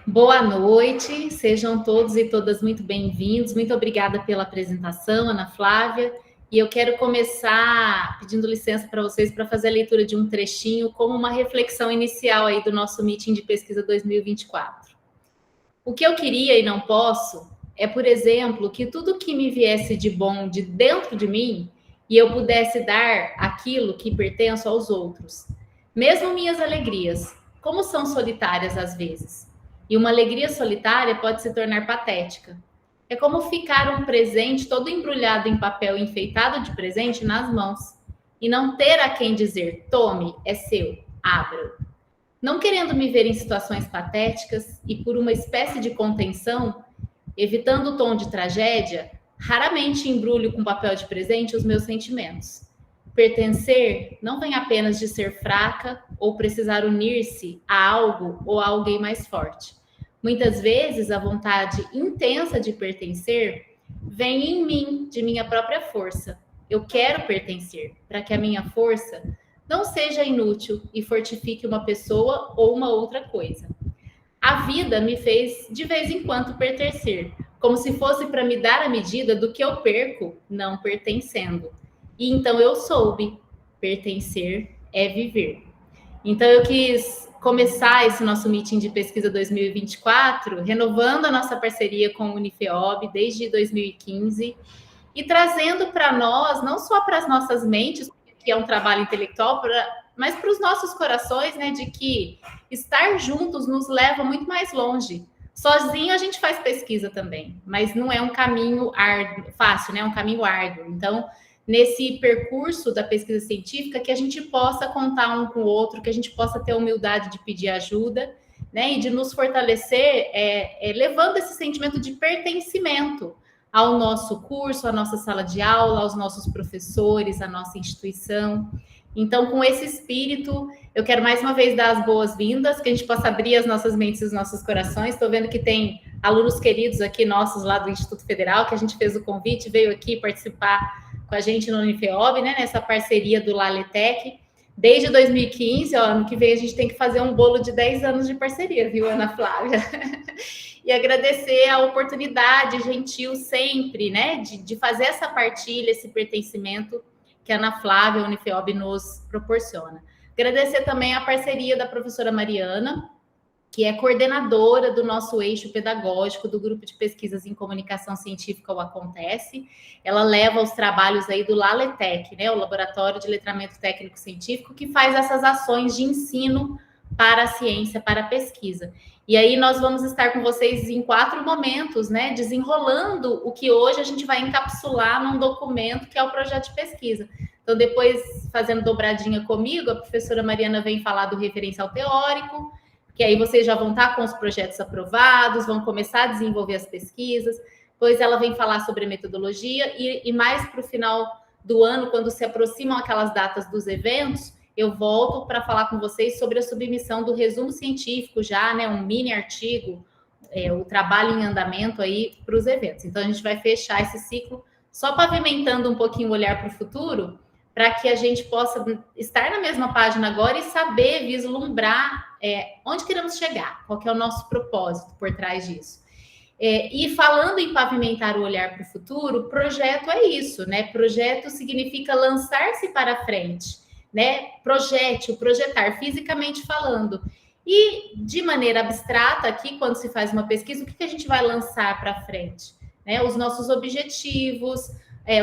Boa noite, sejam todos e todas muito bem-vindos. Muito obrigada pela apresentação, Ana Flávia. E eu quero começar pedindo licença para vocês para fazer a leitura de um trechinho como uma reflexão inicial aí do nosso meeting de pesquisa 2024. O que eu queria e não posso é, por exemplo, que tudo que me viesse de bom de dentro de mim e eu pudesse dar aquilo que pertence aos outros. Mesmo minhas alegrias, como são solitárias às vezes. E uma alegria solitária pode se tornar patética. É como ficar um presente todo embrulhado em papel enfeitado de presente nas mãos e não ter a quem dizer: tome, é seu, abra. Não querendo me ver em situações patéticas e por uma espécie de contenção, evitando o tom de tragédia, raramente embrulho com papel de presente os meus sentimentos. Pertencer não vem apenas de ser fraca ou precisar unir-se a algo ou a alguém mais forte. Muitas vezes a vontade intensa de pertencer vem em mim, de minha própria força. Eu quero pertencer, para que a minha força não seja inútil e fortifique uma pessoa ou uma outra coisa. A vida me fez de vez em quando pertencer, como se fosse para me dar a medida do que eu perco não pertencendo. E então eu soube, pertencer é viver. Então eu quis começar esse nosso meeting de pesquisa 2024, renovando a nossa parceria com o Unifeob desde 2015 e trazendo para nós, não só para as nossas mentes, que é um trabalho intelectual, mas para os nossos corações, né, de que estar juntos nos leva muito mais longe. Sozinho a gente faz pesquisa também, mas não é um caminho fácil, né? É um caminho árduo. Então, nesse percurso da pesquisa científica, que a gente possa contar um com o outro, que a gente possa ter a humildade de pedir ajuda, né? E de nos fortalecer, levando esse sentimento de pertencimento ao nosso curso, à nossa sala de aula, aos nossos professores, à nossa instituição. Então, com esse espírito, eu quero mais uma vez dar as boas-vindas, que a gente possa abrir as nossas mentes e os nossos corações. Estou vendo que tem alunos queridos aqui nossos lá do Instituto Federal, que a gente fez o convite, veio aqui participar com a gente no Unifeob, né, nessa parceria do Laletec. Desde 2015, ó, ano que vem a gente tem que fazer um bolo de 10 anos de parceria, viu, Ana Flávia? E agradecer a oportunidade gentil sempre, né, de fazer essa partilha, esse pertencimento que a Ana Flávia, a Unifeob, nos proporciona. Agradecer também a parceria da professora Mariana, que é coordenadora do nosso eixo pedagógico do Grupo de Pesquisas em Comunicação Científica, o Acontece. Ela leva os trabalhos aí do Laletec, né, o Laboratório de Letramento Técnico Científico, que faz essas ações de ensino para a ciência, para a pesquisa. E aí nós vamos estar com vocês em 4 momentos, né, desenrolando o que hoje a gente vai encapsular num documento que é o projeto de pesquisa. Então, depois, fazendo dobradinha comigo, a professora Mariana vem falar do referencial teórico, que aí vocês já vão estar com os projetos aprovados, vão começar a desenvolver as pesquisas, depois ela vem falar sobre metodologia, e mais para o final do ano, quando se aproximam aquelas datas dos eventos, eu volto para falar com vocês sobre a submissão do resumo científico já, né, um mini artigo, o trabalho em andamento aí para os eventos. Então, a gente vai fechar esse ciclo só pavimentando um pouquinho o olhar para o futuro, para que a gente possa estar na mesma página agora e saber vislumbrar onde queremos chegar, qual que é o nosso propósito por trás disso. E falando em pavimentar o olhar para o futuro, projeto é isso, né? Projeto significa lançar-se para frente, né? Projetar, fisicamente falando. E de maneira abstrata, aqui, quando se faz uma pesquisa, o que a gente vai lançar para frente? Né? Os nossos objetivos,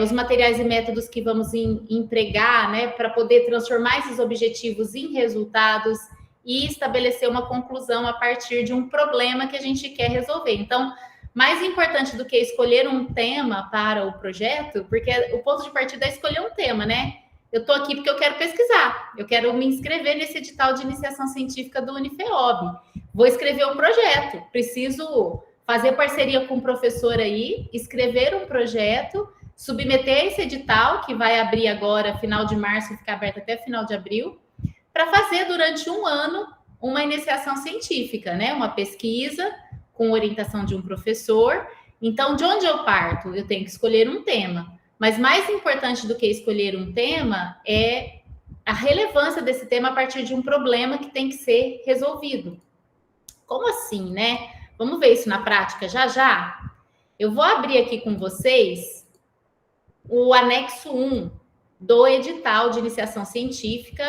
os materiais e métodos que vamos empregar, né, para poder transformar esses objetivos em resultados e estabelecer uma conclusão a partir de um problema que a gente quer resolver. Então, mais importante do que escolher um tema para o projeto, porque o ponto de partida é escolher um tema, né? Eu estou aqui porque eu quero pesquisar, eu quero me inscrever nesse edital de iniciação científica do Unifeob. Vou escrever um projeto, preciso fazer parceria com o professor aí, escrever um projeto, submeter esse edital, que vai abrir agora, final de março, e ficar aberto até final de abril, para fazer durante um ano uma iniciação científica, né? Uma pesquisa com orientação de um professor. Então, de onde eu parto? Eu tenho que escolher um tema. Mas mais importante do que escolher um tema é a relevância desse tema a partir de um problema que tem que ser resolvido. como assim, né? Vamos ver isso na prática já já? Eu vou abrir aqui com vocês o anexo 1 do edital de iniciação científica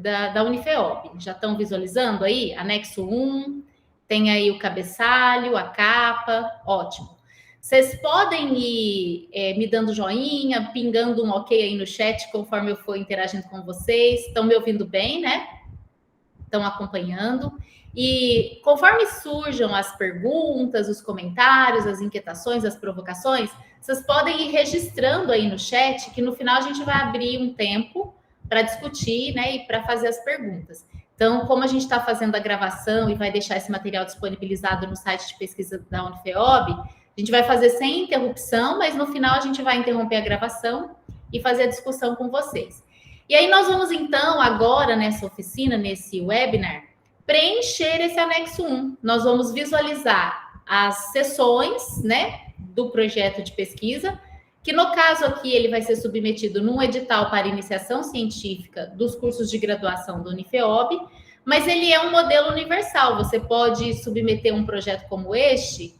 da Unifeob. Já estão visualizando aí? Anexo 1, tem aí o cabeçalho, a capa, ótimo. Vocês podem ir me dando joinha, pingando um ok aí no chat conforme eu for interagindo com vocês. Estão me ouvindo bem, né? Estão acompanhando. E conforme surjam as perguntas, os comentários, as inquietações, as provocações, vocês podem ir registrando aí no chat, que no final a gente vai abrir um tempo para discutir, né, e para fazer as perguntas. Então, como a gente está fazendo a gravação e vai deixar esse material disponibilizado no site de pesquisa da Unifeob, a gente vai fazer sem interrupção, mas no final a gente vai interromper a gravação e fazer a discussão com vocês. E aí nós vamos, então, agora, nessa oficina, nesse webinar, preencher esse anexo 1. Nós vamos visualizar as sessões, né, do projeto de pesquisa, que no caso aqui ele vai ser submetido num edital para iniciação científica dos cursos de graduação do Unifeob, mas ele é um modelo universal. Você pode submeter um projeto como este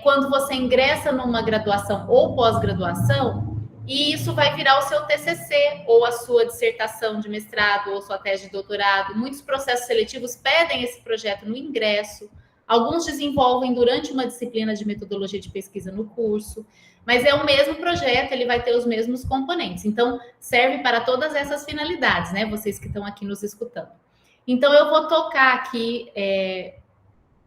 quando você ingressa numa graduação ou pós-graduação, e isso vai virar o seu TCC, ou a sua dissertação de mestrado, ou sua tese de doutorado. Muitos processos seletivos pedem esse projeto no ingresso, alguns desenvolvem durante uma disciplina de metodologia de pesquisa no curso, mas é o mesmo projeto, ele vai ter os mesmos componentes. Então, serve para todas essas finalidades, né? Vocês que estão aqui nos escutando. Então, eu vou tocar aqui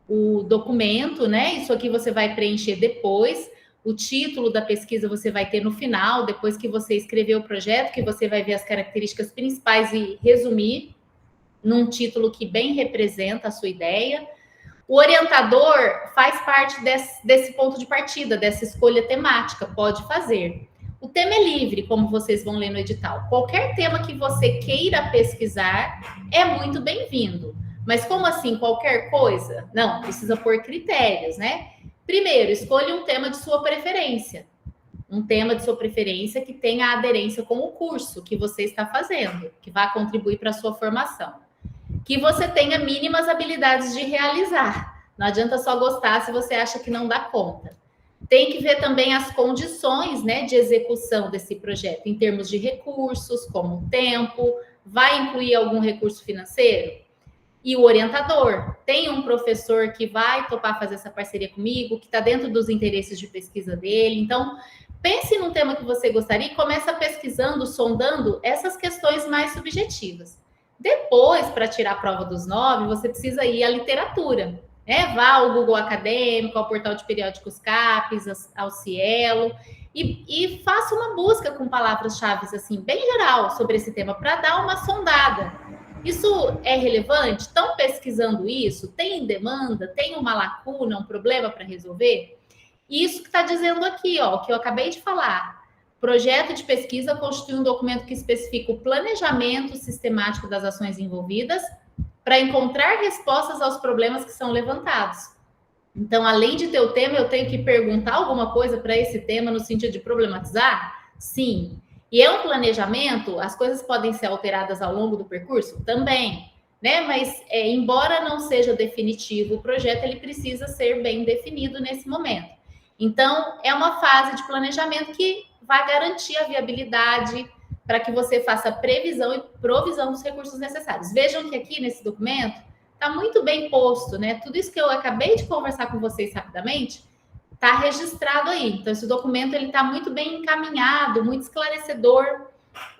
o documento, né? Isso aqui você vai preencher depois. O título da pesquisa você vai ter no final, depois que você escrever o projeto, que você vai ver as características principais e resumir num título que bem representa a sua ideia. O orientador faz parte desse ponto de partida, dessa escolha temática, pode fazer. O tema é livre, como vocês vão ler no edital. Qualquer tema que você queira pesquisar é muito bem-vindo. Mas como assim, qualquer coisa? Não, precisa pôr critérios, né? Primeiro, escolha um tema de sua preferência. Um tema de sua preferência que tenha aderência com o curso que você está fazendo, que vai contribuir para a sua formação. Que você tenha mínimas habilidades de realizar. Não adianta só gostar se você acha que não dá conta. Tem que ver também as condições, né, de execução desse projeto, em termos de recursos, como tempo, vai incluir algum recurso financeiro? E o orientador, tem um professor que vai topar fazer essa parceria comigo, que está dentro dos interesses de pesquisa dele. Então, pense num tema que você gostaria e começa pesquisando, sondando essas questões mais subjetivas. Depois, para tirar a prova dos 9, você precisa ir à literatura, né? Vá ao Google Acadêmico, ao portal de periódicos CAPES, ao Cielo, e faça uma busca com palavras-chave assim, bem geral sobre esse tema, para dar uma sondada. Isso é relevante? Estão pesquisando isso? Tem demanda? Tem uma lacuna, um problema para resolver? Isso que está dizendo aqui, ó, que eu acabei de falar. Projeto de pesquisa constitui um documento que especifica o planejamento sistemático das ações envolvidas para encontrar respostas aos problemas que são levantados. Então, além de ter o tema, eu tenho que perguntar alguma coisa para esse tema no sentido de problematizar? Sim. E é um planejamento, as coisas podem ser alteradas ao longo do percurso? Também, né? Mas, embora não seja definitivo o projeto, ele precisa ser bem definido nesse momento. Então, é uma fase de planejamento que vai garantir a viabilidade para que você faça previsão e provisão dos recursos necessários. Vejam que aqui nesse documento está muito bem posto, né? Tudo isso que eu acabei de conversar com vocês rapidamente está registrado aí. Então, esse documento ele está muito bem encaminhado, muito esclarecedor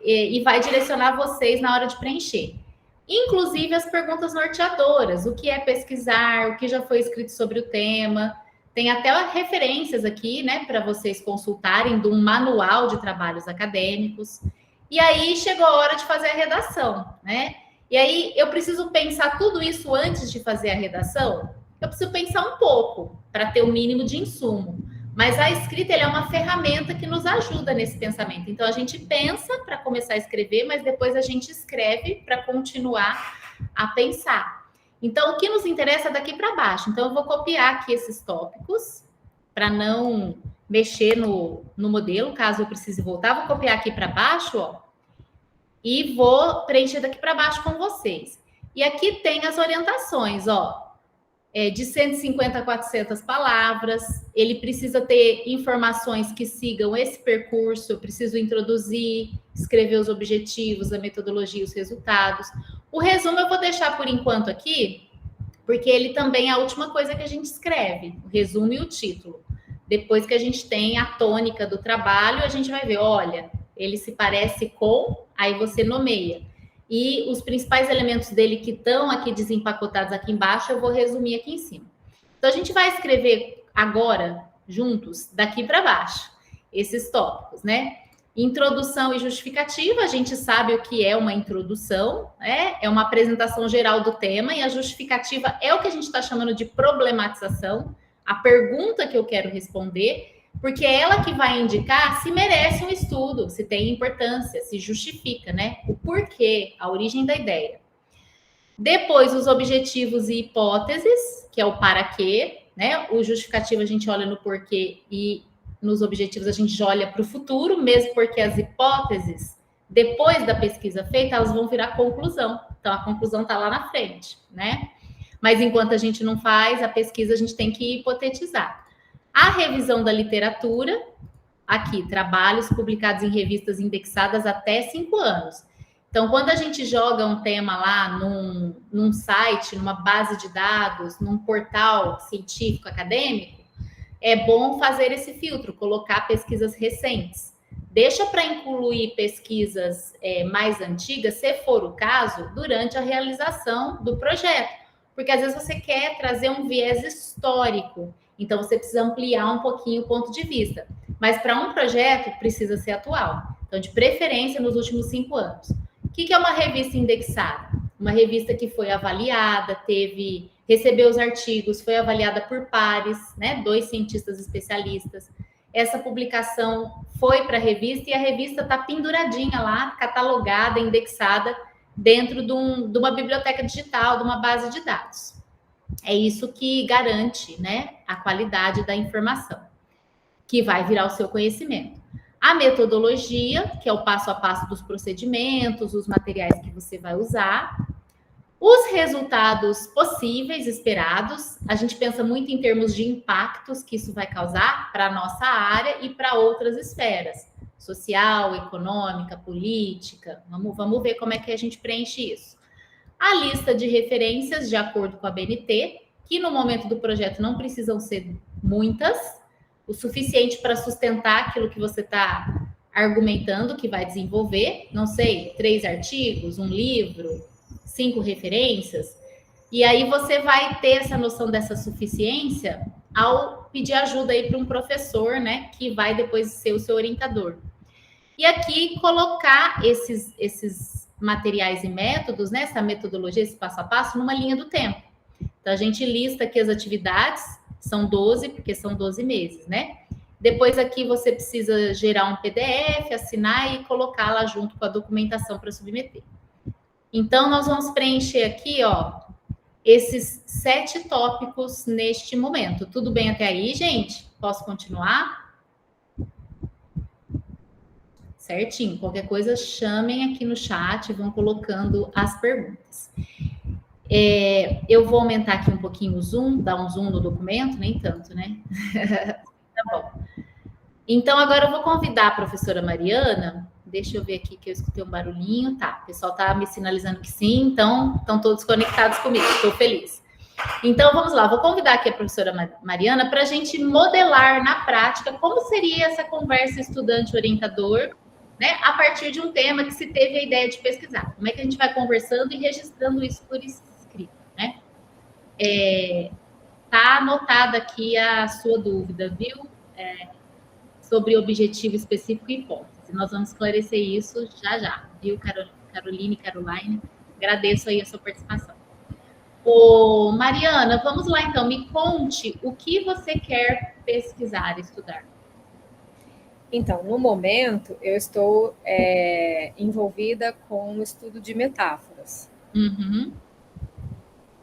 e vai direcionar vocês na hora de preencher. Inclusive as perguntas norteadoras, o que é pesquisar, o que já foi escrito sobre o tema. Tem até referências aqui, né, para vocês consultarem de um manual de trabalhos acadêmicos. E aí chegou a hora de fazer a redação, né? E aí eu preciso pensar tudo isso antes de fazer a redação? Eu preciso pensar um pouco para ter o mínimo de insumo. Mas a escrita é uma ferramenta que nos ajuda nesse pensamento. Então, a gente pensa para começar a escrever, mas depois a gente escreve para continuar a pensar. Então, o que nos interessa é daqui para baixo. Então, eu vou copiar aqui esses tópicos para não mexer no modelo, caso eu precise voltar. Vou copiar aqui para baixo, ó, e vou preencher daqui para baixo com vocês. E aqui tem as orientações, ó. de 150 a 400 palavras. Ele precisa ter informações que sigam esse percurso. Eu preciso introduzir, escrever os objetivos, a metodologia, os resultados. O resumo eu vou deixar por enquanto aqui, porque ele também é a última coisa que a gente escreve, o resumo e o título. Depois que a gente tem a tônica do trabalho, a gente vai ver, olha, ele se parece com, aí você nomeia. E os principais elementos dele que estão aqui desempacotados aqui embaixo, eu vou resumir aqui em cima. Então, a gente vai escrever agora, juntos, daqui para baixo, esses tópicos, né? Introdução e justificativa, a gente sabe o que é uma introdução, né? É uma apresentação geral do tema, e a justificativa é o que a gente está chamando de problematização, a pergunta que eu quero responder, porque é ela que vai indicar se merece um estudo, se tem importância, se justifica, né? O porquê, a origem da ideia. Depois, os objetivos e hipóteses, que é o para quê, né? O justificativo a gente olha no porquê e nos objetivos a gente olha para o futuro, mesmo porque as hipóteses, depois da pesquisa feita, elas vão virar conclusão. Então, a conclusão está lá na frente, né? Mas enquanto a gente não faz a pesquisa, a gente tem que hipotetizar. A revisão da literatura, aqui, trabalhos publicados em revistas indexadas até 5 anos. Então, quando a gente joga um tema lá num site, numa base de dados, num portal científico acadêmico, é bom fazer esse filtro, colocar pesquisas recentes. Deixa para incluir pesquisas mais antigas, se for o caso, durante a realização do projeto. Porque às vezes você quer trazer um viés histórico, então você precisa ampliar um pouquinho o ponto de vista. Mas para um projeto precisa ser atual. Então, de preferência, nos últimos 5 anos. O que é uma revista indexada? Uma revista que foi avaliada, recebeu os artigos, foi avaliada por pares, né? 2 cientistas especialistas. Essa publicação foi para a revista e a revista está penduradinha lá, catalogada, indexada, dentro de uma biblioteca digital, de uma base de dados. É isso que garante, né, a qualidade da informação, que vai virar o seu conhecimento. A metodologia, que é o passo a passo dos procedimentos, os materiais que você vai usar. Os resultados possíveis, esperados. A gente pensa muito em termos de impactos que isso vai causar para a nossa área e para outras esferas. Social, econômica, política. Vamos ver como é que a gente preenche isso. A lista de referências de acordo com a BNT, que no momento do projeto não precisam ser muitas, o suficiente para sustentar aquilo que você está argumentando, que vai desenvolver. Não sei, 3 artigos, um livro, 5 referências. E aí você vai ter essa noção dessa suficiência ao pedir ajuda aí para um professor, né, que vai depois ser o seu orientador. E aqui colocar esses materiais e métodos, né, essa metodologia, esse passo a passo, numa linha do tempo. Então, a gente lista aqui as atividades, são 12, porque são 12 meses, né? Depois aqui você precisa gerar um PDF, assinar e colocar lá junto com a documentação para submeter. Então, nós vamos preencher aqui, ó, esses 7 tópicos neste momento. Tudo bem até aí, gente? Posso continuar? Certinho. Qualquer coisa, chamem aqui no chat, vão colocando as perguntas. Eu vou aumentar aqui um pouquinho o zoom, dar um zoom no documento, nem tanto, né? Tá bom. Então, agora eu vou convidar a professora Mariana. Deixa eu ver aqui que eu escutei um barulhinho. Tá, o pessoal tá me sinalizando que sim, então estão todos conectados comigo, estou feliz. Então, vamos lá, vou convidar aqui a professora Mariana para a gente modelar na prática como seria essa conversa estudante-orientador, né, a partir de um tema que se teve a ideia de pesquisar. Como é que a gente vai conversando e registrando isso por escrito, né? Tá anotada aqui a sua dúvida, viu? Sobre objetivo específico e hipótese. Nós vamos esclarecer isso já, viu, Caroline, Caroline? Agradeço aí a sua participação. Ô, Mariana, vamos lá então, me conte o que você quer pesquisar, estudar. Então, no momento, eu estou envolvida com o estudo de metáforas. Uhum.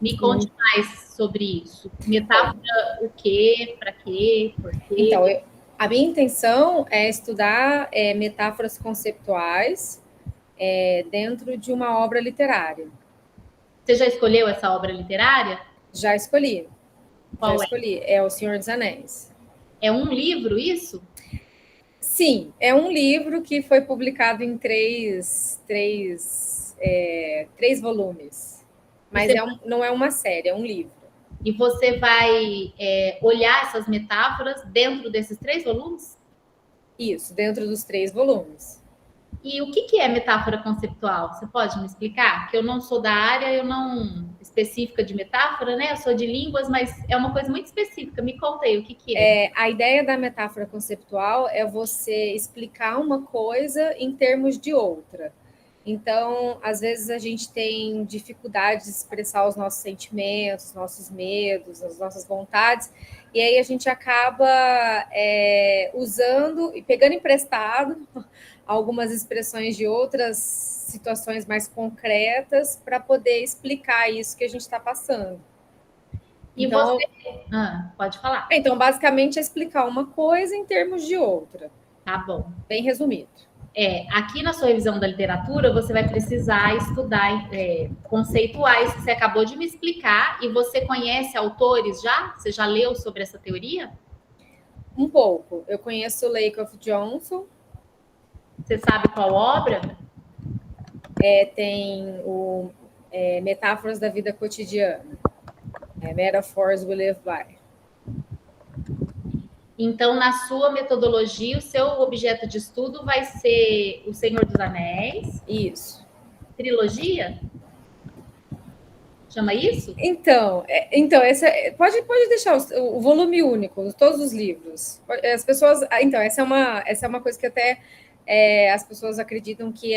Me conte mais sobre isso. Metáfora, o quê, para quê, por quê? Então, a minha intenção é estudar metáforas conceituais dentro de uma obra literária. Você já escolheu essa obra literária? Já escolhi. Já escolhi. É O Senhor dos Anéis. É um livro, isso? Sim, é um livro que foi publicado em três volumes. Mas não é uma série, é um livro. E você vai olhar essas metáforas dentro desses 3 volumes? Isso, dentro dos 3 volumes. E o que é metáfora conceptual? Você pode me explicar? Que eu não sou da área, eu não específica de metáfora, né? Eu sou de línguas, mas é uma coisa muito específica. Me conta aí o que é. A ideia da metáfora conceptual é você explicar uma coisa em termos de outra. Então, às vezes a gente tem dificuldade de expressar os nossos sentimentos, nossos medos, as nossas vontades, e aí a gente acaba usando e pegando emprestado algumas expressões de outras situações mais concretas para poder explicar isso que a gente está passando. E então, você... pode falar. Então, basicamente, é explicar uma coisa em termos de outra. Tá bom. Bem resumido. Aqui na sua revisão da literatura, você vai precisar estudar conceituais que você acabou de me explicar. E você conhece autores já? Você já leu sobre essa teoria? Um pouco. Eu conheço o Lakoff Johnson. Você sabe qual obra? Tem o Metáforas da Vida Cotidiana. Metaphors We Live By. Então, na sua metodologia, o seu objeto de estudo vai ser O Senhor dos Anéis. Isso. Trilogia? Chama isso? Então pode deixar o volume único, todos os livros. As pessoas, então essa é uma coisa que até as pessoas acreditam que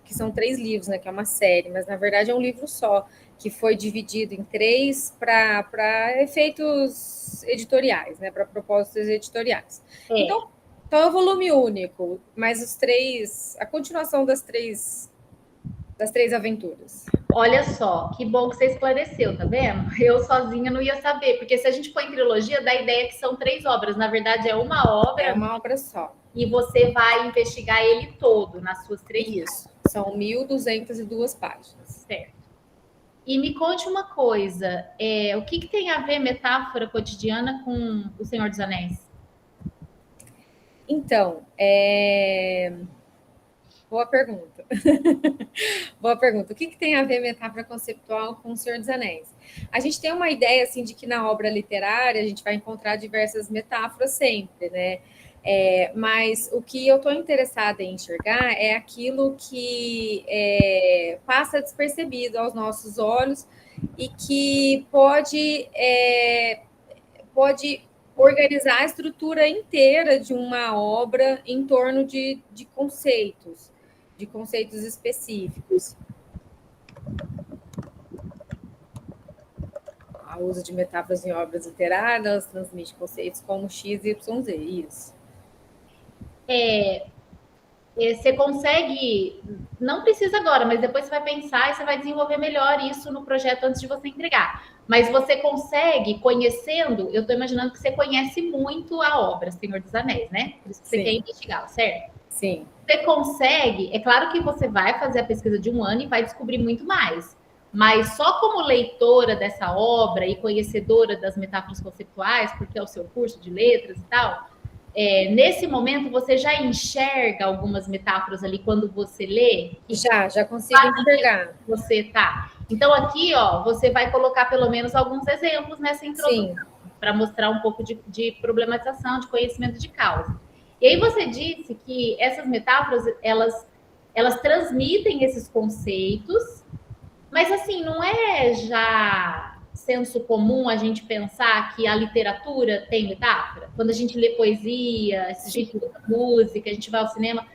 que são 3 livros, né? Que é uma série, mas na verdade é um livro só que foi dividido em 3 para efeitos editoriais, né? Para propósitos editoriais. Então é um volume único, mas a continuação das três aventuras. Olha só, que bom que você esclareceu, tá vendo? Eu sozinha não ia saber, porque se a gente põe trilogia, dá a ideia que são 3 obras. Na verdade, é uma obra. É uma obra só. E você vai investigar ele todo nas suas 3 Isso. São 1.202 páginas. Certo. E me conte uma coisa, o que tem a ver metáfora cotidiana com O Senhor dos Anéis? Então, boa pergunta. Boa pergunta. O que tem a ver metáfora conceptual com O Senhor dos Anéis? A gente tem uma ideia assim de que na obra literária a gente vai encontrar diversas metáforas sempre, né? Mas o que eu estou interessada em enxergar é aquilo que passa despercebido aos nossos olhos e que pode organizar a estrutura inteira de uma obra em torno de conceitos específicos. O uso de metáforas em obras literárias transmite conceitos como X, Y, Z. Isso. Você consegue, não precisa agora, mas depois você vai pensar e você vai desenvolver melhor isso no projeto antes de você entregar. Mas você consegue, conhecendo, eu estou imaginando que você conhece muito a obra Senhor dos Anéis, né? Por isso que você quer investigá-la, certo? Sim. Você consegue, é claro que você vai fazer a pesquisa de 1 ano e vai descobrir muito mais. Mas só como leitora dessa obra e conhecedora das metáforas conceituais, porque é o seu curso de letras e tal, nesse momento você já enxerga algumas metáforas ali quando você lê? Já consigo enxergar. Você tá. Então aqui, ó, você vai colocar pelo menos alguns exemplos nessa introdução para mostrar um pouco de problematização, de conhecimento de causa. E aí você disse que essas metáforas elas transmitem esses conceitos, mas assim não é já senso comum a gente pensar que a literatura tem metáfora? Quando a gente lê poesia, a gente escuta música, a gente vai ao cinema,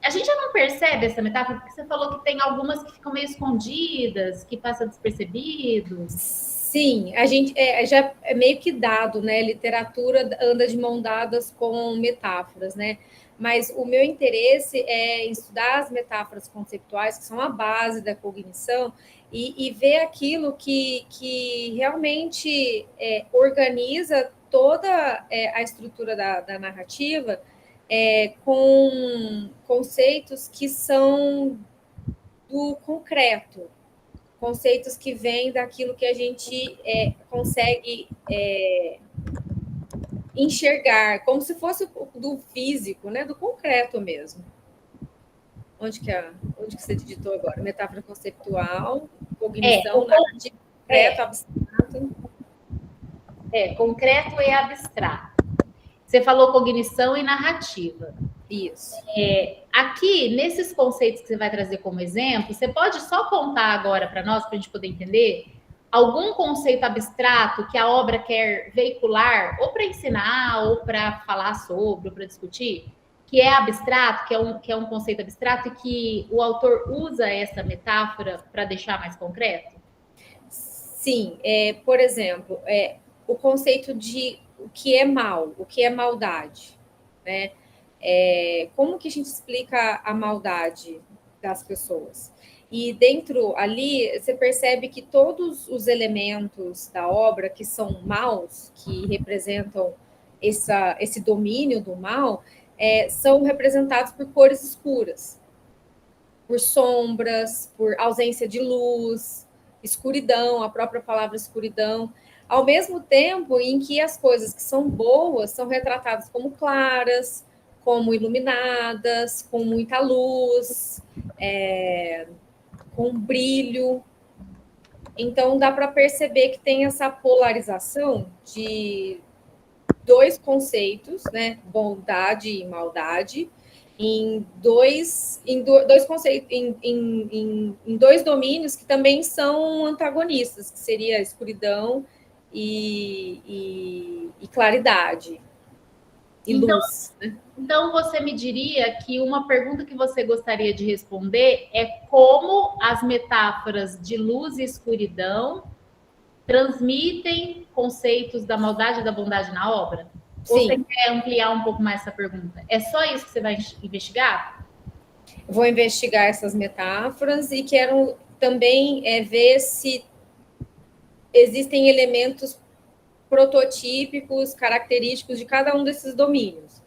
a gente já não percebe essa metáfora, porque você falou que tem algumas que ficam meio escondidas, que passa despercebido. Sim, a gente já é meio que dado, né? Literatura anda de mão dadas com metáforas, né? Mas o meu interesse é em estudar as metáforas conceituais, que são a base da cognição, e ver aquilo que realmente organiza toda a estrutura da narrativa com conceitos que são do concreto, conceitos que vêm daquilo que a gente consegue enxergar, como se fosse do físico, né? Do concreto mesmo. Onde que você digitou agora? Metáfora conceptual, cognição, narrativa, concreto, abstrato. Concreto e abstrato. Você falou cognição e narrativa. Isso. Aqui, nesses conceitos que você vai trazer como exemplo, você pode só contar agora para nós, para a gente poder entender, algum conceito abstrato que a obra quer veicular, ou para ensinar, ou para falar sobre, ou para discutir, que é abstrato, que é um conceito abstrato, e que o autor usa essa metáfora para deixar mais concreto? Sim, por exemplo, o conceito de o que é mal, o que é maldade, né? Como que a gente explica a maldade das pessoas? E dentro ali, você percebe que todos os elementos da obra que são maus, que representam esse domínio do mal, são representados por cores escuras, por sombras, por ausência de luz, escuridão, a própria palavra escuridão, ao mesmo tempo em que as coisas que são boas são retratadas como claras, como iluminadas, com muita luz, com brilho. Então, dá para perceber que tem essa polarização de dois conceitos, né? Bondade e maldade, em dois conceitos, em dois domínios que também são antagonistas, que seria escuridão e claridade. E luz. Então, você me diria que uma pergunta que você gostaria de responder é como as metáforas de luz e escuridão transmitem conceitos da maldade e da bondade na obra? Sim. Ou você quer ampliar um pouco mais essa pergunta? É só isso que você vai investigar? Vou investigar essas metáforas e quero também ver se existem elementos prototípicos, característicos de cada um desses domínios.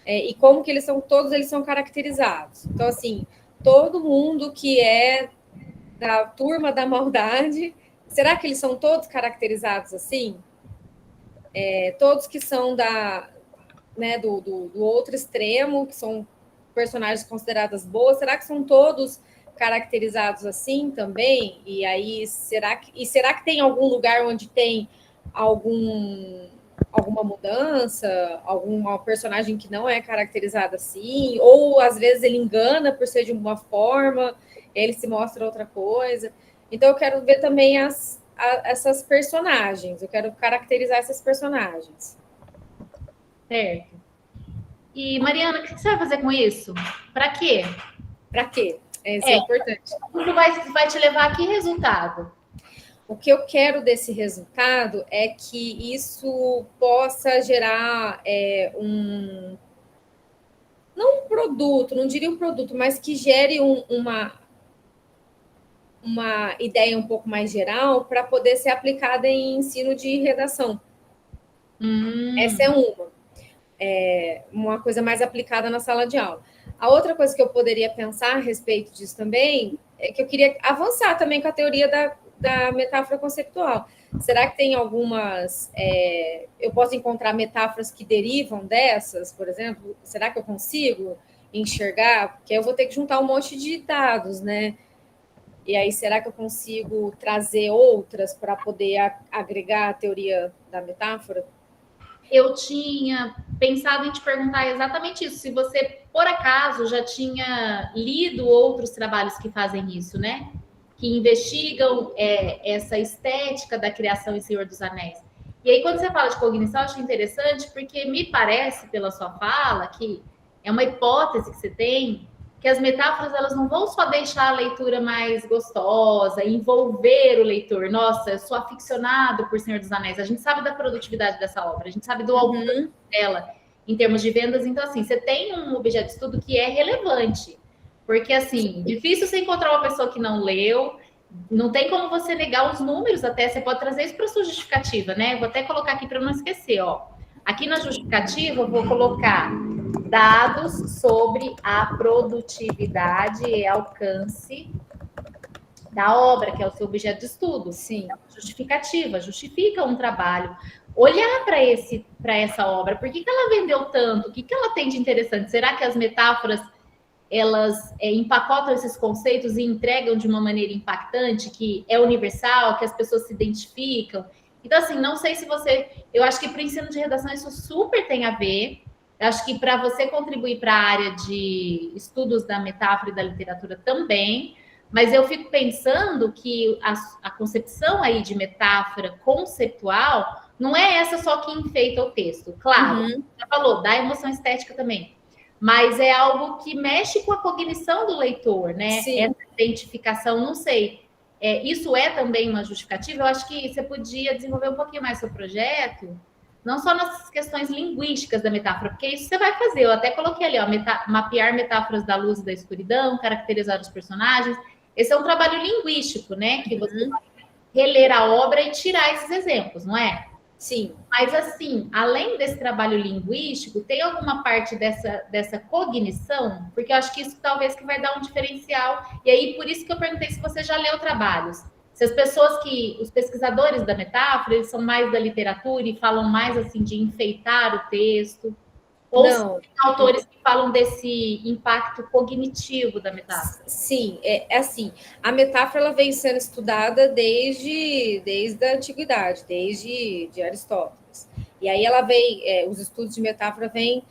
E como que todos eles são caracterizados. Então, assim, todo mundo que é da turma da maldade, será que eles são todos caracterizados assim? Todos que são do outro extremo, que são personagens consideradas boas, será que são todos caracterizados assim também? E aí, será que tem algum lugar onde tem alguma mudança, alguma personagem que não é caracterizada assim, ou às vezes ele engana por ser de uma forma, ele se mostra outra coisa. Então eu quero ver também essas personagens, eu quero caracterizar essas personagens. Certo. E Mariana, o que você vai fazer com isso? Para quê? Para quê? Isso é importante. Isso vai te levar a que resultado? O que eu quero desse resultado é que isso possa gerar não um produto, não diria um produto, mas que gere uma ideia um pouco mais geral para poder ser aplicada em ensino de redação. Essa é uma coisa mais aplicada na sala de aula. A outra coisa que eu poderia pensar a respeito disso também é que eu queria avançar também com a teoria da metáfora conceitual. Será que tem algumas... eu posso encontrar metáforas que derivam dessas, por exemplo? Será que eu consigo enxergar? Porque eu vou ter que juntar um monte de dados, né? E aí, será que eu consigo trazer outras para poder agregar a teoria da metáfora? Eu tinha pensado em te perguntar exatamente isso, se você, por acaso, já tinha lido outros trabalhos que fazem isso, né? Que investigam essa estética da criação em Senhor dos Anéis. E aí, quando você fala de cognição, eu acho interessante, porque me parece, pela sua fala, que é uma hipótese que você tem, que as metáforas elas não vão só deixar a leitura mais gostosa, envolver o leitor. Nossa, eu sou aficionado por Senhor dos Anéis. A gente sabe da produtividade dessa obra, a gente sabe do alcance dela em termos de vendas. Então, assim, você tem um objeto de estudo que é relevante. Porque, assim, difícil você encontrar uma pessoa que não leu, não tem como você negar os números até, você pode trazer isso para sua justificativa, né? Vou até colocar aqui para não esquecer, ó. Aqui na justificativa, eu vou colocar dados sobre a produtividade e alcance da obra, que é o seu objeto de estudo. Sim. É uma justificativa, justifica um trabalho. Olhar para essa obra, por que ela vendeu tanto? O que ela tem de interessante? Será que as metáforas elas empacotam esses conceitos e entregam de uma maneira impactante, que é universal, que as pessoas se identificam? Então, assim, não sei se você... Eu acho que para o ensino de redação isso super tem a ver. Eu acho que para você contribuir para a área de estudos da metáfora e da literatura também, mas eu fico pensando que a concepção aí de metáfora conceitual não é essa só que enfeita o texto. Claro, já falou, dá emoção estética também, mas é algo que mexe com a cognição do leitor, né? Sim. Essa identificação, não sei. Isso é também uma justificativa? Eu acho que você podia desenvolver um pouquinho mais seu projeto, não só nas questões linguísticas da metáfora, porque isso você vai fazer. Eu até coloquei ali, ó, mapear metáforas da luz e da escuridão, caracterizar os personagens. Esse é um trabalho linguístico, né? Que você vai reler a obra e tirar esses exemplos, não é? Sim. Mas, assim, além desse trabalho linguístico, tem alguma parte dessa cognição? Porque eu acho que isso talvez que vai dar um diferencial. E aí, por isso que eu perguntei se você já leu trabalhos. Se as pessoas os pesquisadores da metáfora, eles são mais da literatura e falam mais, assim, de enfeitar o texto. Ou não, se tem autores que falam desse impacto cognitivo da metáfora. Sim, é assim, a metáfora ela vem sendo estudada desde a antiguidade, desde de Aristóteles. E aí ela vem, os estudos de metáfora vêm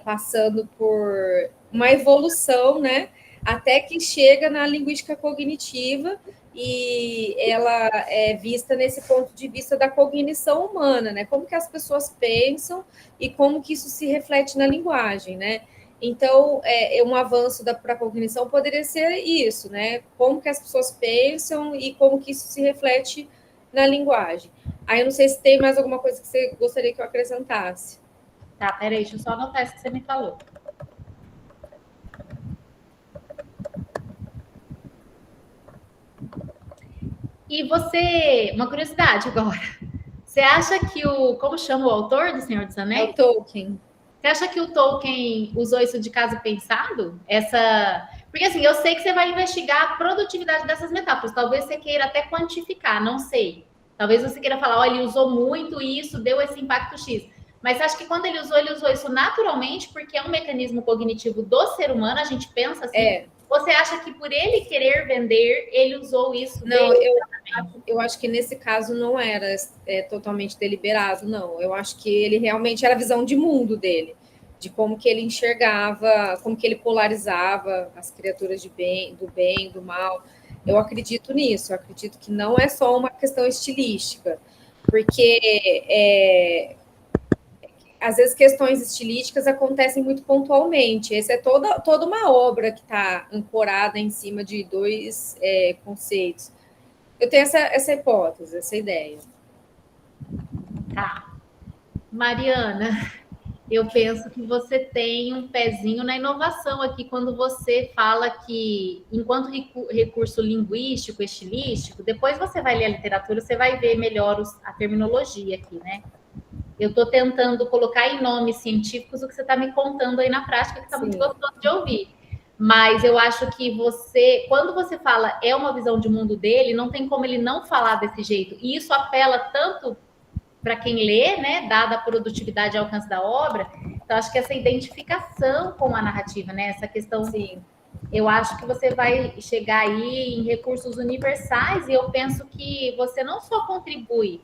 passando por uma evolução, né? Até que chega na linguística cognitiva, e ela é vista nesse ponto de vista da cognição humana, né? Como que as pessoas pensam e como que isso se reflete na linguagem, né? Então, um avanço para a cognição poderia ser isso, né? Como que as pessoas pensam e como que isso se reflete na linguagem. Aí eu não sei se tem mais alguma coisa que você gostaria que eu acrescentasse. Tá, peraí, deixa eu só anotar isso que você me falou. E você, uma curiosidade agora, você acha que como chama o autor do Senhor dos Anéis? É o Tolkien. Você acha que o Tolkien usou isso de caso pensado? Porque assim, eu sei que você vai investigar a produtividade dessas metáforas, talvez você queira até quantificar, não sei. Talvez você queira falar, olha, ele usou muito e isso deu esse impacto X. Mas acho que quando ele usou isso naturalmente, porque é um mecanismo cognitivo do ser humano, a gente pensa assim. Você acha que por ele querer vender, ele usou isso? Não, eu acho que nesse caso não era totalmente deliberado, não. Eu acho que ele realmente era a visão de mundo dele, de como que ele enxergava, como que ele polarizava as criaturas do bem, do mal. Eu acredito nisso, eu acredito que não é só uma questão estilística, porque às vezes questões estilísticas acontecem muito pontualmente. Essa é toda uma obra que está ancorada em cima de dois conceitos. Eu tenho essa hipótese, essa ideia. Tá. Mariana, eu penso que você tem um pezinho na inovação aqui quando você fala que, enquanto recurso linguístico, estilístico, depois você vai ler a literatura, você vai ver melhor a terminologia aqui, né? Eu estou tentando colocar em nomes científicos o que você está me contando aí na prática, que está muito gostoso de ouvir. Mas eu acho que quando você fala é uma visão de mundo dele, não tem como ele não falar desse jeito. E isso apela tanto para quem lê, né, dada a produtividade e alcance da obra. Então, acho que essa identificação com a narrativa, né, essa questão, eu acho que você vai chegar aí em recursos universais, e eu penso que você não só contribui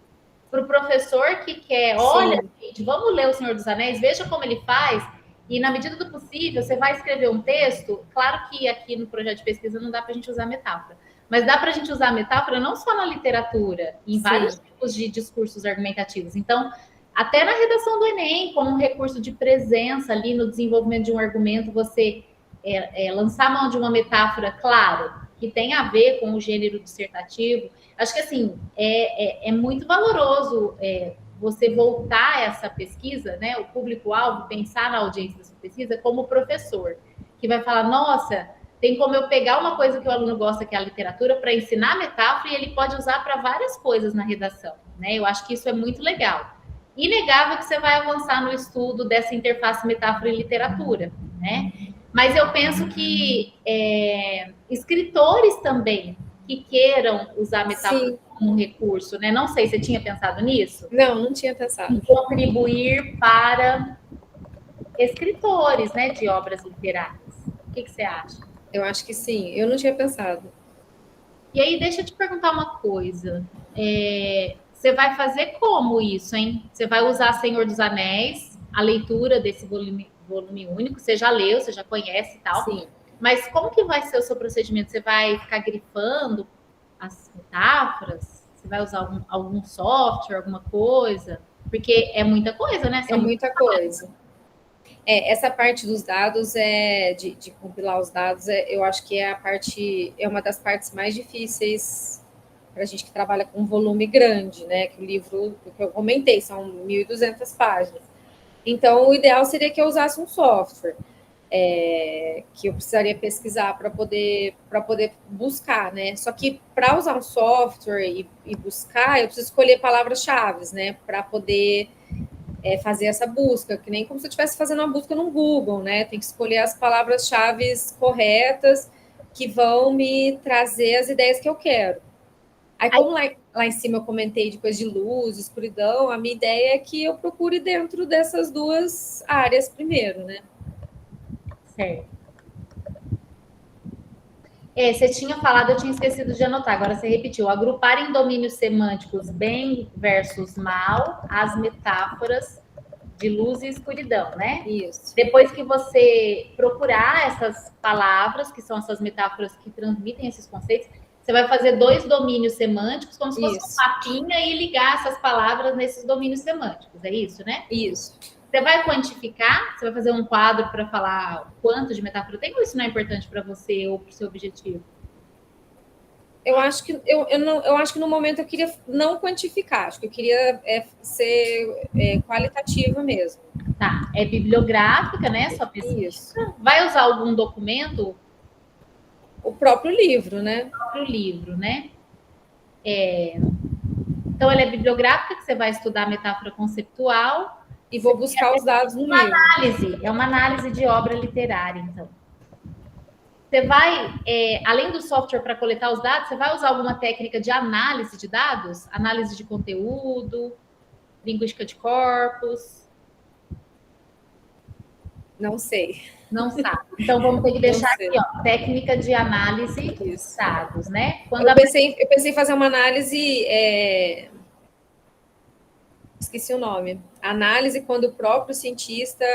para o professor que quer, olha, gente, vamos ler O Senhor dos Anéis, veja como ele faz, e na medida do possível, você vai escrever um texto. Claro que aqui no projeto de pesquisa não dá para a gente usar metáfora, mas dá para a gente usar a metáfora não só na literatura, em vários tipos de discursos argumentativos. Então, até na redação do Enem, como um recurso de presença ali no desenvolvimento de um argumento, você lançar mão de uma metáfora, claro, que tem a ver com o gênero dissertativo. Acho que, assim, é muito valoroso você voltar essa pesquisa, né, o público-alvo, pensar na audiência dessa pesquisa como professor, que vai falar, nossa, tem como eu pegar uma coisa que o aluno gosta, que é a literatura, para ensinar metáfora, e ele pode usar para várias coisas na redação, né? Eu acho que isso é muito legal. Inegável que você vai avançar no estudo dessa interface metáfora e literatura, né? Mas eu penso que escritores também que queiram usar metáfora como um recurso, né? Não sei, você tinha pensado nisso? Não tinha pensado. E contribuir para escritores, né, de obras literárias. O que você acha? Eu acho que sim, eu não tinha pensado. E aí, deixa eu te perguntar uma coisa. Você vai fazer como isso, hein? Você vai usar Senhor dos Anéis, a leitura desse volume único, você já leu, você já conhece e tal. Sim. Mas como que vai ser o seu procedimento? Você vai ficar grifando as metáforas? Você vai usar algum software, alguma coisa? Porque é muita coisa, né? É muita coisa. Essa parte dos dados, de compilar os dados, eu acho que é uma das partes mais difíceis para a gente que trabalha com um volume grande, né? Que o livro, que eu comentei, são 1.200 páginas. Então, o ideal seria que eu usasse um software, que eu precisaria pesquisar para poder buscar, né? Só que para usar um software e buscar, eu preciso escolher palavras-chave, né? Para poder fazer essa busca, que nem como se eu estivesse fazendo uma busca no Google, né? Tem que escolher as palavras-chave corretas que vão me trazer as ideias que eu quero. Aí, como lá em cima eu comentei de coisa de luz, escuridão, a minha ideia é que eu procure dentro dessas duas áreas primeiro, né? Certo. Você tinha falado, eu tinha esquecido de anotar, agora você repetiu. Agrupar em domínios semânticos bem versus mal as metáforas de luz e escuridão, né? Isso. Depois que você procurar essas palavras, que são essas metáforas que transmitem esses conceitos, você vai fazer 2 domínios semânticos, como se fosse um mapinha, e ligar essas palavras nesses domínios semânticos. É isso, né? Isso. Você vai quantificar? Você vai fazer um quadro para falar quanto de metáfora tem, ou isso não é importante para você ou para o seu objetivo? Eu acho que eu acho que no momento eu queria não quantificar, acho que eu queria ser qualitativa mesmo. Tá, é bibliográfica, né? Sua pesquisa. Isso. Vai usar algum documento? O próprio livro, né? O próprio livro, né? Então, ela é bibliográfica, que você vai estudar a metáfora conceptual. E vou buscar os dados no livro. É uma análise de obra literária, então. Você vai, além do software para coletar os dados, você vai usar alguma técnica de análise de dados? Análise de conteúdo, linguística de corpos? Não sei. Não sabe. Então, vamos ter que deixar aqui, ó, técnica de análise de dados, né? Eu pensei em fazer uma análise... Esqueci o nome. Análise quando o próprio cientista...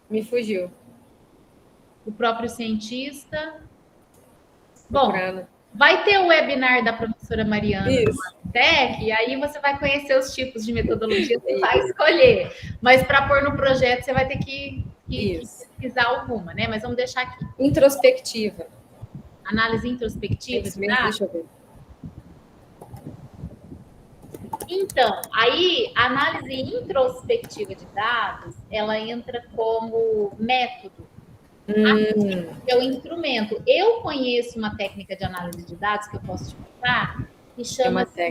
Me fugiu. O próprio cientista... Bom, vai ter o webinar da professora Mariana do Tech, e aí você vai conhecer os tipos de metodologia que você vai escolher. Mas para pôr no projeto, você vai ter que pesquisar alguma, né? Mas vamos deixar aqui. Introspectiva. Análise introspectiva. Deixa eu ver. Então, aí, a análise introspectiva de dados, ela entra como método. É o instrumento. Eu conheço uma técnica de análise de dados que eu posso te mostrar, que chama-se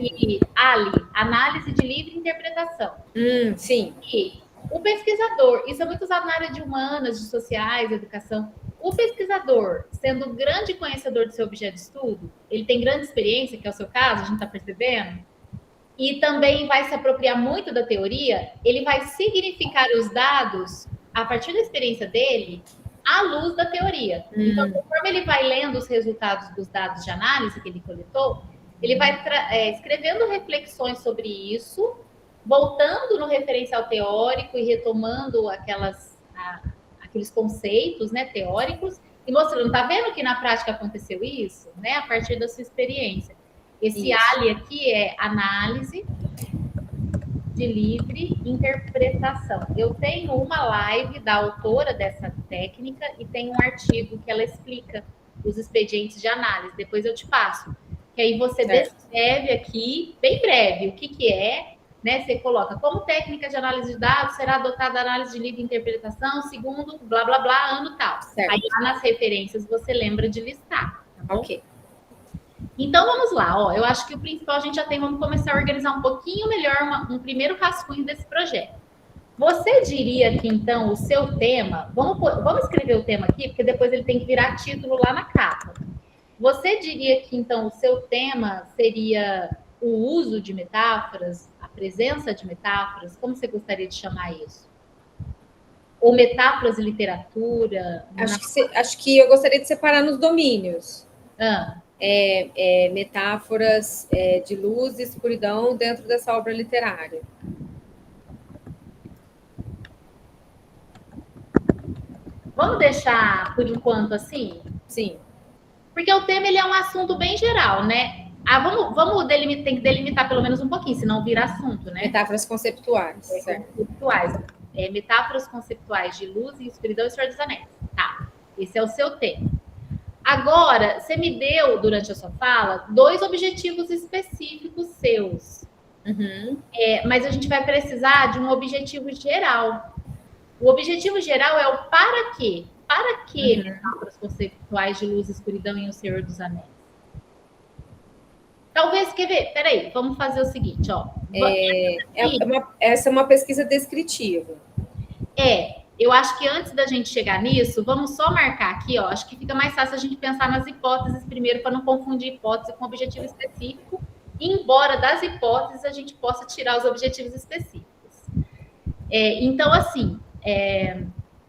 ALI, Análise de Livre Interpretação. Sim. E o pesquisador, isso é muito usado na área de humanas, de sociais, educação. O pesquisador, sendo grande conhecedor do seu objeto de estudo, ele tem grande experiência, que é o seu caso, a gente está percebendo, e também vai se apropriar muito da teoria, ele vai significar os dados, a partir da experiência dele, à luz da teoria. Então, conforme ele vai lendo os resultados dos dados de análise que ele coletou, ele vai escrevendo reflexões sobre isso, voltando no referencial teórico e retomando aqueles conceitos, né, teóricos, e mostrando, tá vendo que na prática aconteceu isso? Né, a partir da sua experiência. Esse ALI aqui é análise de livre interpretação. Eu tenho uma live da autora dessa técnica e tem um artigo que ela explica os expedientes de análise. Depois eu te passo. Que aí você descreve aqui, bem breve, o que é, né? Você coloca como técnica de análise de dados será adotada a análise de livre interpretação segundo blá, blá, blá, ano tal. Certo. Aí nas referências você lembra de listar. Tá bom? Ok. Então, vamos lá. Ó, eu acho que o principal a gente já tem, vamos começar a organizar um pouquinho melhor um primeiro rascunho desse projeto. Você diria que, então, o seu tema... Vamos escrever o tema aqui, porque depois ele tem que virar título lá na capa. Você diria que, então, o seu tema seria o uso de metáforas, a presença de metáforas? Como você gostaria de chamar isso? Ou metáforas e literatura? Acho que eu gostaria de separar nos domínios. Ah. Metáforas de luz e escuridão dentro dessa obra literária. Vamos deixar, por enquanto, assim? Sim. Porque o tema ele é um assunto bem geral, né? Vamos delimitar, tem que delimitar pelo menos um pouquinho, senão vira assunto, né? Metáforas conceptuais. Conceptuais. Metáforas conceptuais de luz e escuridão e Senhor dos Anéis. Tá, esse é o seu tema. Agora, você me deu, durante a sua fala, 2 objetivos específicos seus. Uhum. Mas a gente vai precisar de um objetivo geral. O objetivo geral é o para quê? Para que metáforas conceituais de luz, escuridão e o Senhor dos Anéis? Talvez, quer ver? Peraí, vamos fazer o seguinte, ó. Essa é uma pesquisa descritiva. Eu acho que antes da gente chegar nisso, vamos só marcar aqui, ó. Acho que fica mais fácil a gente pensar nas hipóteses primeiro, para não confundir hipótese com objetivo específico. Embora das hipóteses a gente possa tirar os objetivos específicos. Então, assim,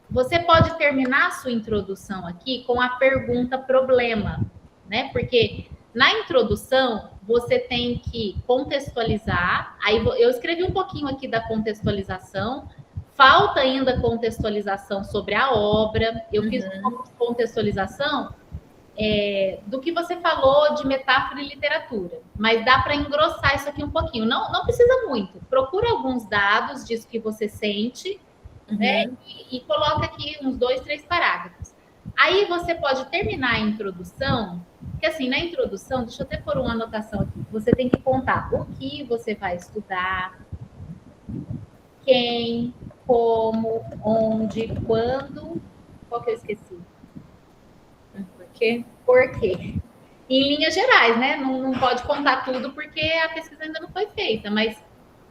você pode terminar a sua introdução aqui com a pergunta problema, né? Porque na introdução você tem que contextualizar. Aí eu escrevi um pouquinho aqui da contextualização. Falta ainda contextualização sobre a obra. Eu fiz uma contextualização do que você falou de metáfora e literatura, mas dá para engrossar isso aqui um pouquinho. Não precisa muito. Procura alguns dados disso que você sente, né? E coloca aqui uns 2, 3 parágrafos. Aí você pode terminar a introdução, porque assim, na introdução, deixa eu até pôr uma anotação aqui, você tem que contar o que você vai estudar, quem, como, onde, quando, qual que eu esqueci? Por quê? Em linhas gerais, né? Não pode contar tudo porque a pesquisa ainda não foi feita, mas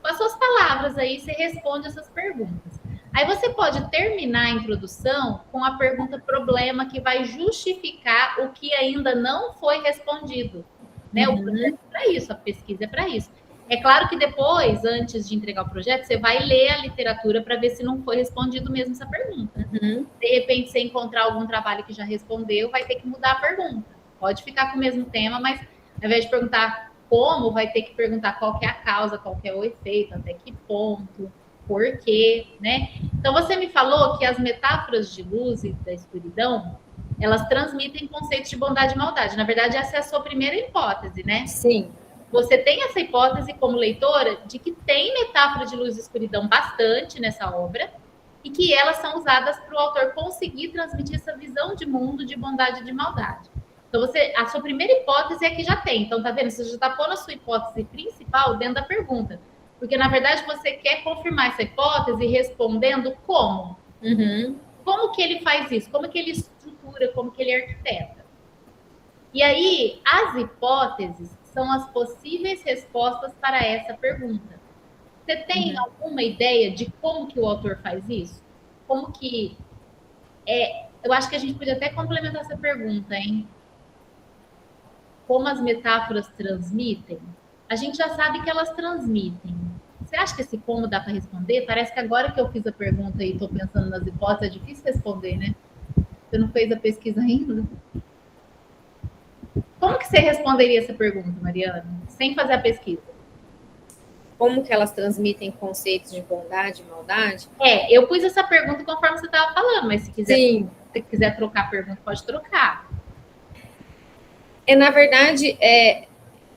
com as suas palavras aí você responde essas perguntas. Aí você pode terminar a introdução com a pergunta problema que vai justificar o que ainda não foi respondido. Né? O projeto é para isso, a pesquisa é para isso. É claro que depois, antes de entregar o projeto, você vai ler a literatura para ver se não foi respondido mesmo essa pergunta. De repente, você encontrar algum trabalho que já respondeu, vai ter que mudar a pergunta. Pode ficar com o mesmo tema, mas ao invés de perguntar como, vai ter que perguntar qual que é a causa, qual que é o efeito, até que ponto, por quê, né? Então, você me falou que as metáforas de luz e da escuridão, elas transmitem conceitos de bondade e maldade. Na verdade, essa é a sua primeira hipótese, né? Sim. Você tem essa hipótese como leitora de que tem metáfora de luz e escuridão bastante nessa obra e que elas são usadas para o autor conseguir transmitir essa visão de mundo de bondade e de maldade. Então, a sua primeira hipótese é que já tem. Então, tá vendo? Você já está pondo a sua hipótese principal dentro da pergunta. Porque, na verdade, você quer confirmar essa hipótese respondendo como. Como que ele faz isso? Como que ele estrutura? Como que ele arquiteta? E aí, as hipóteses são as possíveis respostas para essa pergunta. Você tem alguma ideia de como que o autor faz isso? Como que... eu acho que a gente podia até complementar essa pergunta, hein? Como as metáforas transmitem? A gente já sabe que elas transmitem. Você acha que esse como dá para responder? Parece que agora que eu fiz a pergunta e estou pensando nas hipóteses, é difícil responder, né? Você não fez a pesquisa ainda? Como que você responderia essa pergunta, Mariana, sem fazer a pesquisa? Como que elas transmitem conceitos de bondade e maldade? Eu pus essa pergunta conforme você estava falando, mas se quiser trocar a pergunta, pode trocar. Na verdade,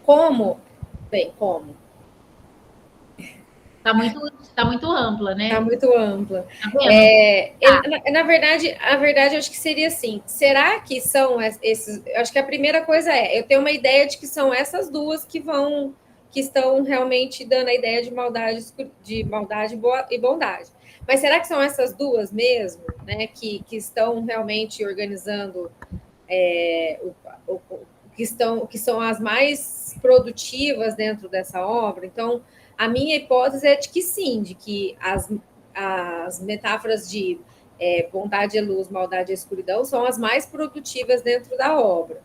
como? Bem, como? Tá muito ampla, né? Tá muito ampla. Na verdade, eu acho que seria assim. Será que são esses? Eu acho que a primeira coisa eu tenho uma ideia de que são essas duas que estão realmente dando a ideia de maldade e bondade. Mas será que são essas duas mesmo, né? Que estão realmente organizando que são as mais produtivas dentro dessa obra? Então, a minha hipótese é de que sim, de que as metáforas de bondade é luz, maldade é escuridão são as mais produtivas dentro da obra.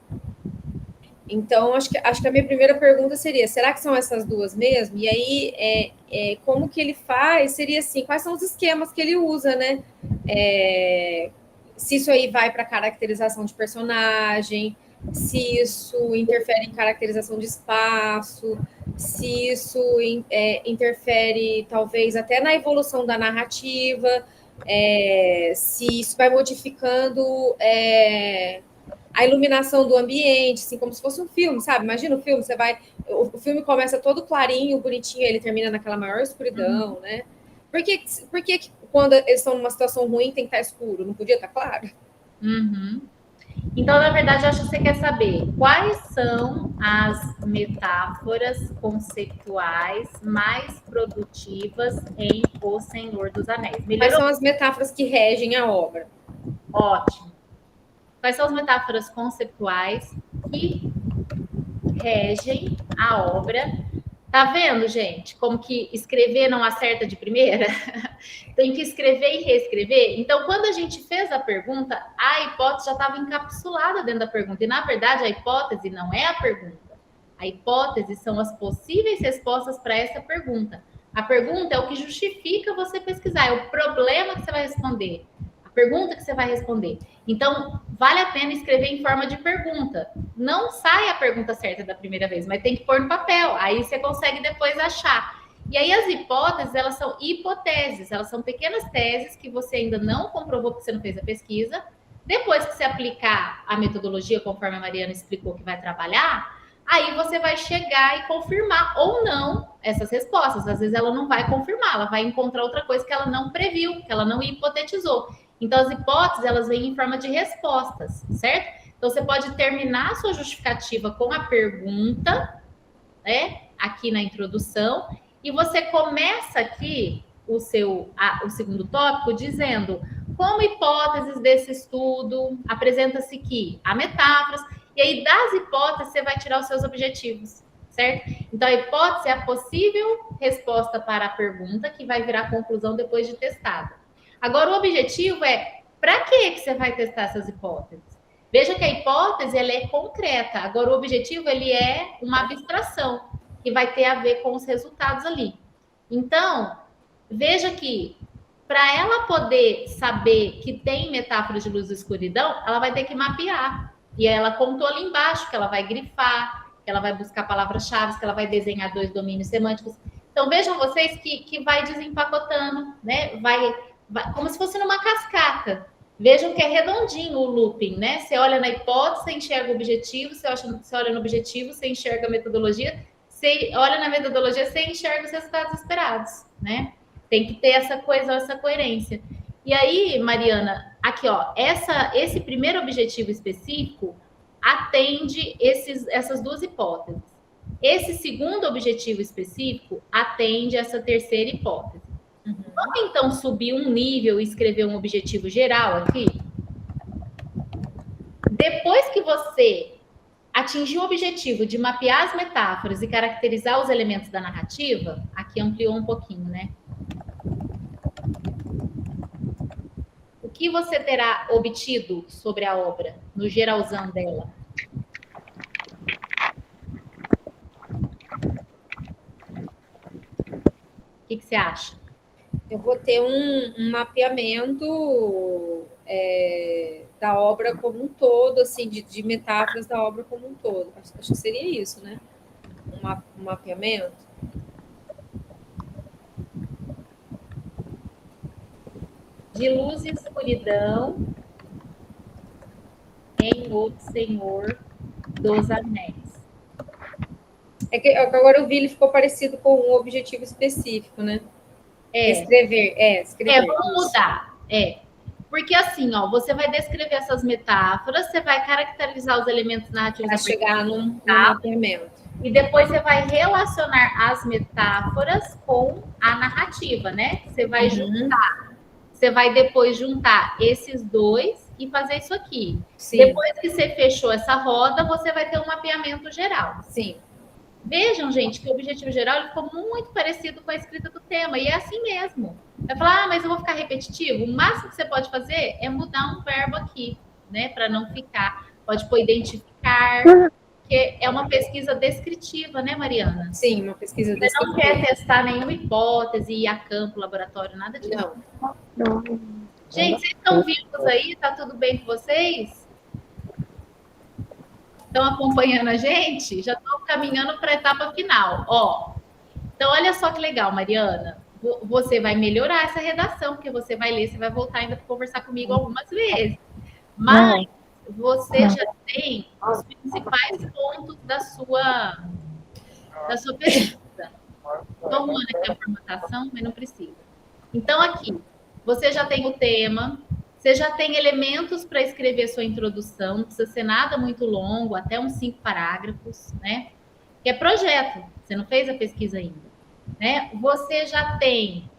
Então, acho que a minha primeira pergunta seria, será que são essas duas mesmo? E aí, como que ele faz? Seria assim, quais são os esquemas que ele usa, né? Se isso aí vai para caracterização de personagem, se isso interfere em caracterização de espaço, se isso interfere, talvez, até na evolução da narrativa, se isso vai modificando a iluminação do ambiente, assim, como se fosse um filme, sabe? Imagina o filme, o filme começa todo clarinho, bonitinho, ele termina naquela maior escuridão, né? Por que quando eles estão numa situação ruim tem que estar escuro? Não podia estar claro? Então, na verdade, eu acho que você quer saber quais são as metáforas conceituais mais produtivas em O Senhor dos Anéis. Quais são as metáforas que regem a obra? Ótimo. Quais são as metáforas conceituais que regem a obra? Tá vendo, gente? Como que escrever não acerta de primeira? Tem que escrever e reescrever. Então, quando a gente fez a pergunta, a hipótese já estava encapsulada dentro da pergunta. E, na verdade, a hipótese não é a pergunta. A hipótese são as possíveis respostas para essa pergunta. A pergunta é o que justifica você pesquisar, é o problema que você vai responder. Pergunta que você vai responder. Então, vale a pena escrever em forma de pergunta. Não sai a pergunta certa da primeira vez, mas tem que pôr no papel. Aí você consegue depois achar. E aí as hipóteses, elas são hipoteses. Elas são pequenas teses que você ainda não comprovou porque você não fez a pesquisa. Depois que você aplicar a metodologia, conforme a Mariana explicou que vai trabalhar, aí você vai chegar e confirmar ou não essas respostas. Às vezes ela não vai confirmar, ela vai encontrar outra coisa que ela não previu, que ela não hipotetizou. Então, as hipóteses, elas vêm em forma de respostas, certo? Então, você pode terminar a sua justificativa com a pergunta, né? Aqui na introdução, e você começa aqui o segundo tópico dizendo como hipóteses desse estudo, apresenta-se que há metáforas, e aí das hipóteses você vai tirar os seus objetivos, certo? Então, a hipótese é a possível resposta para a pergunta, que vai virar conclusão depois de testada. Agora, o objetivo é, para que você vai testar essas hipóteses? Veja que a hipótese, ela é concreta. Agora, o objetivo, ele é uma abstração, que vai ter a ver com os resultados ali. Então, veja que, para ela poder saber que tem metáfora de luz e escuridão, ela vai ter que mapear. E ela contou ali embaixo que ela vai grifar, que ela vai buscar palavras-chave, que ela vai desenhar 2 domínios semânticos. Então, vejam vocês que vai desempacotando, né? Vai como se fosse numa cascata. Vejam que é redondinho o looping, né? Você olha na hipótese, você enxerga o objetivo, você olha no objetivo, você enxerga a metodologia, você olha na metodologia, você enxerga os resultados esperados, né? Tem que ter essa coesão, essa coerência. E aí, Mariana, aqui, ó, esse primeiro objetivo específico atende essas duas hipóteses. Esse segundo objetivo específico atende essa terceira hipótese. Vamos, então, subir um nível e escrever um objetivo geral aqui? Depois que você atingir o objetivo de mapear as metáforas e caracterizar os elementos da narrativa, aqui ampliou um pouquinho, né? O que você terá obtido sobre a obra, no geralzão dela? O que você acha? Eu vou ter um mapeamento da obra como um todo, assim, de metáforas da obra como um todo. Acho que seria isso, né? Um mapeamento. De luz e escuridão em O Senhor dos Anéis. É que agora eu vi, ele ficou parecido com um objetivo específico, né? Escrever. Vamos mudar. Porque assim, ó, você vai descrever essas metáforas, você vai caracterizar os elementos narrativos para chegar num mapeamento. E depois você vai relacionar as metáforas com a narrativa, né? Você vai juntar. Você vai depois juntar esses dois e fazer isso aqui. Sim. Depois que você fechou essa roda, você vai ter um mapeamento geral. Sim. Vejam, gente, que o objetivo geral ele ficou muito parecido com a escrita do tema, e é assim mesmo. Vai falar, mas eu vou ficar repetitivo? O máximo que você pode fazer é mudar um verbo aqui, né, para não ficar. Pode pôr identificar, que é uma pesquisa descritiva, né, Mariana? Sim, uma pesquisa Você descritiva. não quer testar nenhuma hipótese, ir a campo, laboratório, nada disso. Não. Gente, vocês estão vivos aí? Tá tudo bem com vocês? Estão acompanhando a gente? Já estão caminhando para a etapa final. Ó, então, olha só que legal, Mariana. Você vai melhorar essa redação, porque você vai ler, você vai voltar ainda para conversar comigo algumas vezes. Mas você já tem os principais pontos da sua pesquisa. Estou arrumando aqui a formatação, mas não precisa. Então, aqui, você já tem o tema, você já tem elementos para escrever sua introdução, não precisa ser nada muito longo, até uns 5 parágrafos, né? Que é projeto, você não fez a pesquisa ainda, né? Você já tem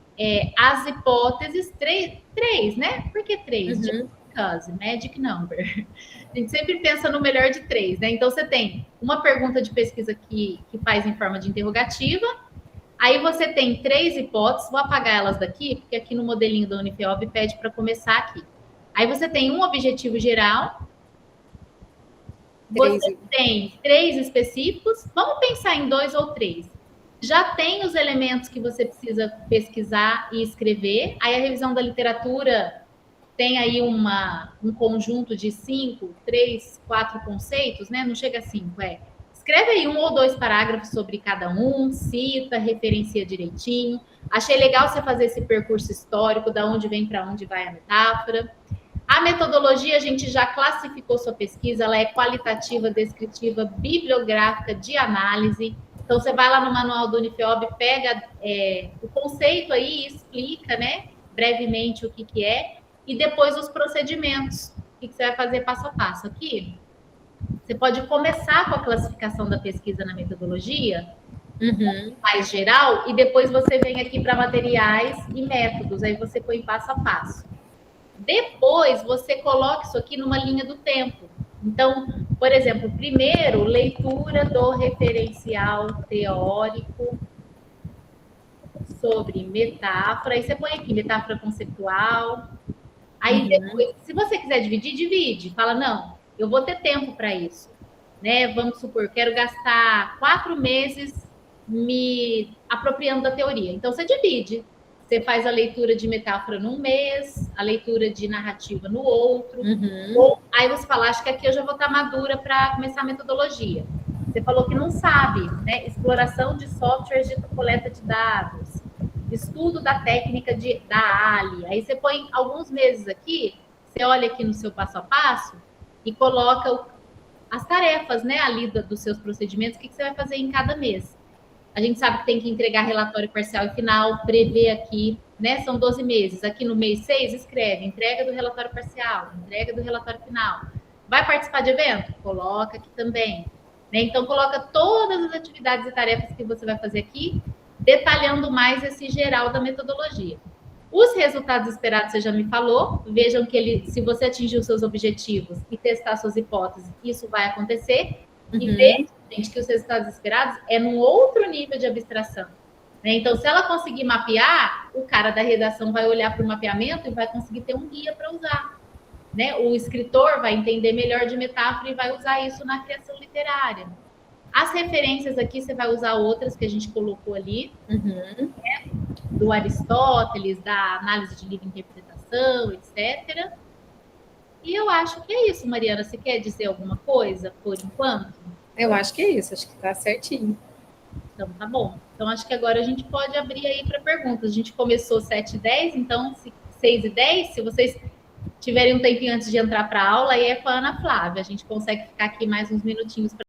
as hipóteses, três, né? Por que 3? Uhum. Because, magic number. A gente sempre pensa no melhor de 3, né? Então, você tem uma pergunta de pesquisa que faz em forma de interrogativa, aí você tem 3 hipóteses, vou apagar elas daqui, porque aqui no modelinho da Unifeob pede para começar aqui. Aí você tem um objetivo geral, você tem 3 específicos, vamos pensar em 2 ou 3. Já tem os elementos que você precisa pesquisar e escrever, aí a revisão da literatura tem aí um conjunto de 5, 3, 4 conceitos, né? Não chega a 5, Escreve aí 1 ou 2 parágrafos sobre cada um, cita, referencia direitinho. Achei legal você fazer esse percurso histórico, da onde vem para onde vai a metáfora. A metodologia, a gente já classificou sua pesquisa, ela é qualitativa, descritiva, bibliográfica, de análise. Então, você vai lá no manual do Unifeob, pega o conceito aí e explica, né, brevemente o que é, e depois os procedimentos, o que você vai fazer passo a passo aqui. Você pode começar com a classificação da pesquisa na metodologia, mais geral, e depois você vem aqui para materiais e métodos, aí você põe passo a passo. Depois, você coloca isso aqui numa linha do tempo. Então, por exemplo, primeiro, leitura do referencial teórico sobre metáfora. Aí você põe aqui metáfora conceitual. Aí depois, se você quiser dividir, divide. Fala, não, eu vou ter tempo para isso. Né? Vamos supor, quero gastar 4 meses me apropriando da teoria. Então, você divide. Você faz a leitura de metáfora num mês, a leitura de narrativa no outro. Ou aí você fala, acho que aqui eu já vou estar madura para começar a metodologia. Você falou que não sabe, né? Exploração de softwares de coleta de dados, estudo da técnica da ALI. Aí você põe alguns meses aqui, você olha aqui no seu passo a passo e coloca as tarefas, né, ali dos seus procedimentos, o que você vai fazer em cada mês. A gente sabe que tem que entregar relatório parcial e final, prever aqui, né? São 12 meses. Aqui no mês 6, escreve entrega do relatório parcial, entrega do relatório final. Vai participar de evento? Coloca aqui também. Né? Então, coloca todas as atividades e tarefas que você vai fazer aqui, detalhando mais esse geral da metodologia. Os resultados esperados, você já me falou. Vejam que se você atingir os seus objetivos e testar suas hipóteses, isso vai acontecer. E vejam, gente, que os resultados esperados é num outro nível de abstração. Né? Então, se ela conseguir mapear, o cara da redação vai olhar para o mapeamento e vai conseguir ter um guia para usar. Né? O escritor vai entender melhor de metáfora e vai usar isso na criação literária. As referências aqui, você vai usar outras que a gente colocou ali, né? Do Aristóteles, da análise de livre interpretação, etc. E eu acho que é isso, Mariana. Você quer dizer alguma coisa, por enquanto? Eu acho que é isso, acho que está certinho. Então, tá bom. Então, acho que agora a gente pode abrir aí para perguntas. A gente começou 7h10, então 6h10, se vocês tiverem um tempinho antes de entrar para a aula, aí é com a Ana Flávia. A gente consegue ficar aqui mais uns minutinhos para